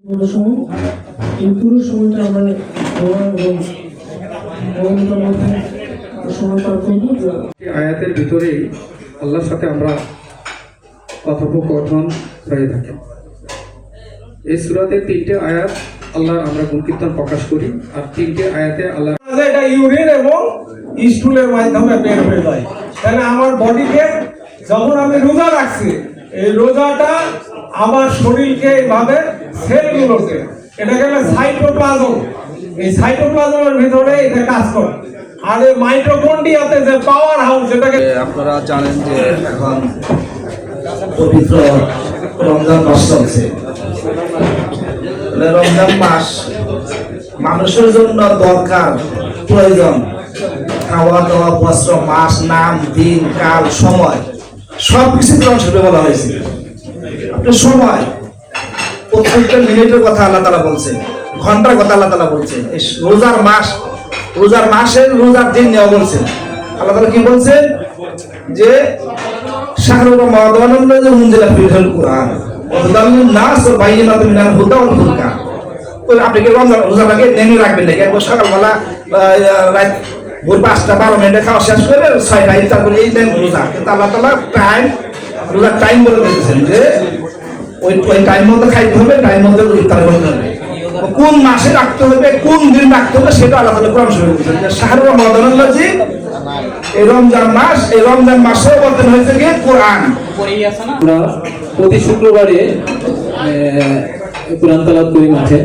সময় এই পুরো সময়টা আমরা সময় পার করবো। আয়াতের ভিতরে আল্লাহর সাথে আমরা কথোপকথন হয়ে থাকি। এই সূরাতে 3টে আয়াত আল্লাহ আমরা গুণকীর্তন প্রকাশ করি, আর 3টে আয়াতে আল্লাহ এটা ইউরিন এবং স্টুলের মাধ্যমে বের হয়ে যায়। তাহলে আমার বডিকে যখন আমি রোজা রাখছি, এই রোজাটা আমার শরীরকে এইভাবে সেলগুলোকে, এটা গেল সাইটোপ্লাজম, এই সাইটোপ্লাজমের ভিতরে এটা কাজ করে। আর এই মাইটোকন্ড্রিয়াতে যে পাওয়ার হাউস, যেটাকে আপনারা জানেন যে এখন পবিত্র রমজান মাস চলছে। রমজান মাস মানুষের জন্য দরকার, প্রয়োজন। খাওয়া দাওয়া, বস্ত্র, মাস, নাম, দিন, কাল, সময় সবকিছু কোরআন শরীফে বলা হয়েছে। আপনি সময়, প্রত্যেকটা মিনিটের কথা আল্লাহ তাআলা বলছে, ঘন্টার কথা আল্লাহ তাআলা বলছে। এই রোজার মাস, রোজার মাসের রোজার দিন নেওয়া বলছেন। আল্লাহ তাআলা কি বলছেন যে শাহরুর রমাদানুল্লাযী উনজিলা ফীহিল কুরআন ওয়া হুদাল লিন-নাস ওয়া বায়িনাতুম মিনাল হুদা ওয়াল ফুরকান। ওই আপনি কি রমজান রোজার আগে নেমে রাখবেন নাকি? একবার সকালবেলা রাত ভোর 5টা 12 মিনিটে খাওয়া শেষ করে 6টা ইফতার করে এই টাইম রোজা। কিন্তু আল্লাহ তাআলা টাইম, রোজার টাইম বলে দিয়েছেন যে ওই টাইম মতো খাইতে হবে, টাইম মতো ইফতার করতে হবে। কোন মাসে রাখতে হবে, কোন দিন রাখতে হবে, সেটা আল্লাহ তাআলা কোরআন শরীফে বলেছেন যে শাহরুর রমাদানুল্লাযী, এই রমজান মাস, এই রমজান মাসে অবতীর্ণ হয়েছে কি কোরআন। আমরা প্রতি শুক্রবারে কোরআন তেলাওয়াত করি মাঠে,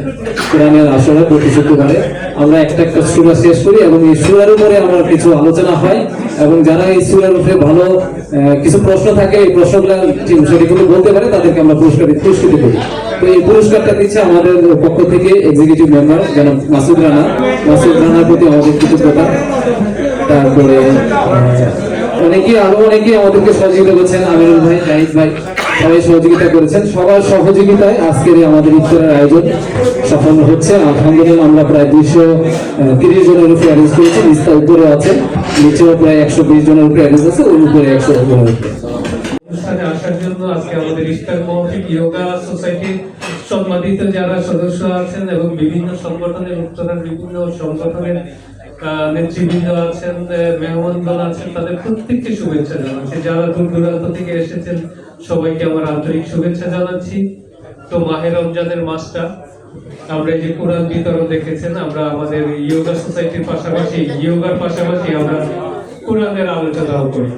কোরআনের আসরে প্রতি শুক্রবারে আমরা একটা সূরা শেষ করি এবং এই সূরার উপরে আমরা কিছু আলোচনা হয় এবং যারা এই সূরার উপরে ভালো কিছু প্রশ্ন থাকে, এই প্রশ্নগুলো সঠিকভাবে বলতে পারে, তাদেরকে আমরা পুরস্কৃত করি। তো এই পুরস্কারটা দিচ্ছে আমাদের পক্ষ থেকে এক্সিকিউটিভ মেম্বার জনাব মাসুদ রানার প্রতি আমাদের কৃতজ্ঞতা। তারপরে অনেকেই আমাদেরকে সহযোগিতা করেছেন, আমিরুল ভাই, জাহিদ ভাই, সবাই সহযোগিতা করেছেন। সবার সহযোগিতায় আজকের আমাদের ইফতারের আয়োজন সফল হচ্ছে। আলহামদুলিল্লাহ আমরা প্রায় 230 জনের উপরে অ্যারেঞ্জ করেছি, নিচটা উপরে আছে, নিচেও প্রায় 120 জনের উপরে অ্যারেঞ্জ আছে, ওর উপরে 100 জনের উপরে। অনুষ্ঠানে আসার জন্য আজকে আমাদের ইফতার মাহফিল ইয়োগা সোসাইটির সম্মানিত যারা সদস্য আছেন এবং বিভিন্ন সংগঠনের উত্তরার বিভিন্ন সংগঠনের নেতৃবৃন্দ আছেন, মেহমানগণ আছেন, তাদের প্রত্যেককে শুভেচ্ছা জানাচ্ছি। যারা দূর দূরান্ত থেকে এসেছেন সবাইকে আমার আন্তরিক শুভেচ্ছা জানাচ্ছি। তো মাহে রমজানের মাসটা আমরা এই যে কোরআন বিতরণ দেখেছেন, আমরা আমাদের ইয়োগা সোসাইটির পাশাপাশি, ইয়োগার পাশাপাশি আমরা কোরআনের আলোচনাও করি।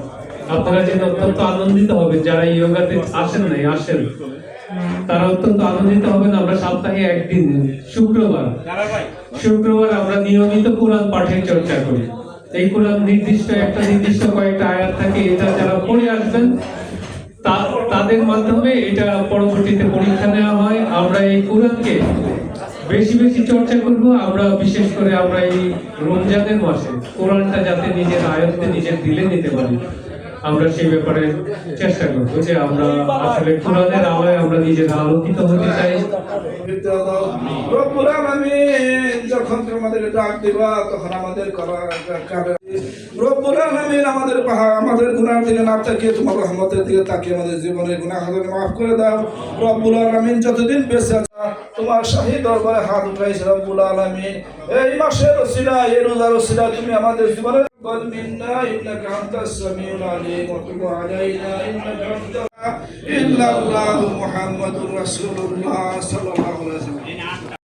আপনারা জেনে অত্যন্ত আনন্দিত হবেন, যারা ইয়োগাতে আসেন তারা অত্যন্ত আনন্দিত হবেন। আমরা সপ্তাহে একদিন শুক্রবার আমরা নিয়মিত কোরআন পাঠের চর্চা করি। এই কোরআন নির্দিষ্ট কয়েকটা আয়াত থাকে, এটা যারা পড়ে আসবেন তাদের মাধ্যমে এটা পরবর্তীতে পরীক্ষা নেওয়া হয়। আমরা এই কোরআনকে বেশি বেশি চর্চা করব। আমরা বিশেষ করে আমরা এই রমজানের মাসে কোরআনটা যাতে নিজের আয়ত্তে নিজের দিলে নিতে পারি, আমরা সেই ব্যাপারে চেষ্টা করবো যে আমরা আসলে কোরআনের আলোয় আমরা নিজেরা আলোকিত হতে চাই। রব্বুল আলামিন যখন আমাদের ডাক দিবা তখন আমাদের রব্বুল আলামিন আমাদের গুনাহ দিকে না তাকিয়ে তোমার রহমতের দিকে তাকিয়ে আমাদের জীবনের গুনাহগুলো মাফ করে দাও। রব্বুল আলামিন যতদিন বেঁচে আছো তোমার শাহী দরবারে হাত উঠাইছে রব্বুল আলামিন, এই মাসের ওসিলায়, এই রোজার ওসিলায় তুমি আমাদের জীবনের منا إنك أنت السميع العليم وتب علينا إنك أنت إلا الله محمد رسول الله صلى الله عليه وسلم।